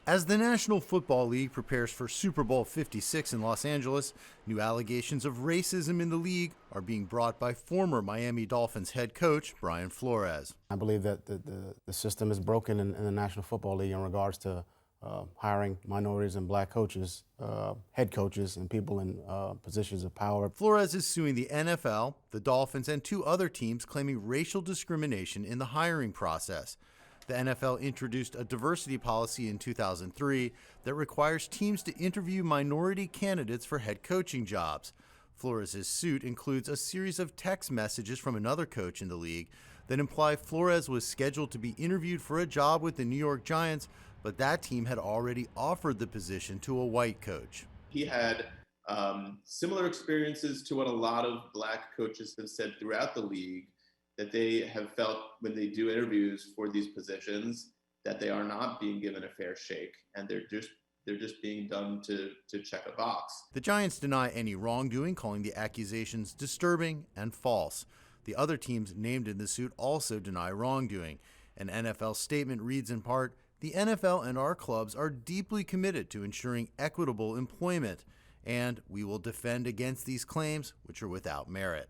As the National Football League prepares for Super Bowl 56 in Los Angeles, new allegations of racism in the league are being brought by former Miami Dolphins head coach Brian Flores. I believe that the system is broken in the National Football League in regards to hiring minorities and black coaches, head coaches, and people in positions of power. Flores is suing the NFL, the Dolphins, and two other teams claiming racial discrimination in the hiring process. The NFL introduced a diversity policy in 2003 that requires teams to interview minority candidates for head coaching jobs. Flores' suit includes a series of text messages from another coach in the league that imply Flores was scheduled to be interviewed for a job with the New York Giants, but that team had already offered the position to a white coach. He had similar experiences to what a lot of black coaches have said throughout the league, that they have felt when they do interviews for these positions that they are not being given a fair shake, and they're just being done to check a box. The Giants deny any wrongdoing, calling the accusations disturbing and false. The other teams named in the suit also deny wrongdoing. An NFL statement reads in part, "The NFL and our clubs are deeply committed to ensuring equitable employment, and we will defend against these claims, which are without merit."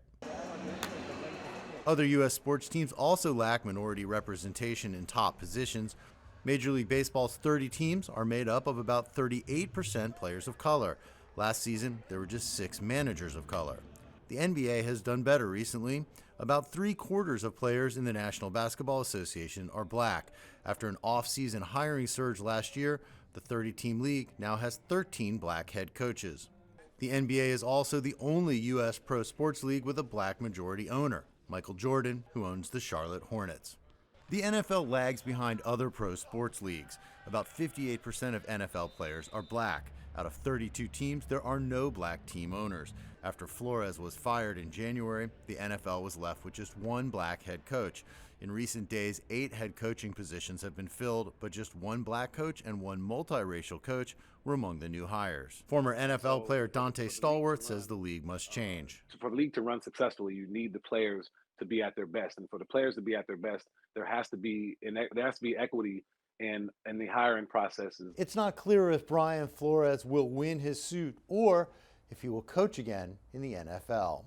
Other U.S. sports teams also lack minority representation in top positions. Major League Baseball's 30 teams are made up of about 38% players of color. Last season, there were just 6 managers of color. The NBA has done better recently. About 3/4 of players in the National Basketball Association are black. After an off-season hiring surge last year, the 30-team league now has 13 black head coaches. The NBA is also the only U.S. pro sports league with a black majority owner, Michael Jordan, who owns the Charlotte Hornets. The NFL lags behind other pro sports leagues. About 58% of NFL players are black. Out of 32 teams, there are no black team owners. After Flores was fired in January, the NFL was left with just one black head coach. In recent days, 8 head coaching positions have been filled, but just one black coach and one multiracial coach were among the new hires. Former NFL player DONTE STALLWORTH says the league must change. For the league to run successfully, you need the players to be at their best. And for the players to be at their best, there has to be equity in the hiring processes. It's not clear if Brian Flores will win his suit or if he will coach again in the NFL.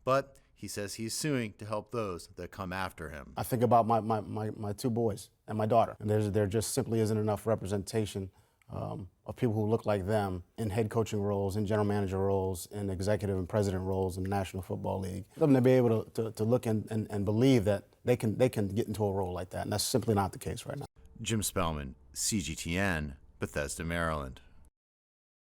But he says he's suing to help those that come after him. I think about my 2 boys and my daughter, and there just simply isn't enough representation of people who look like them in head coaching roles, in general manager roles, in executive and president roles in the National Football League. Them to be able to look and believe that they can get into a role like that, and that's simply not the case right now. Jim Spellman, CGTN, Bethesda, Maryland.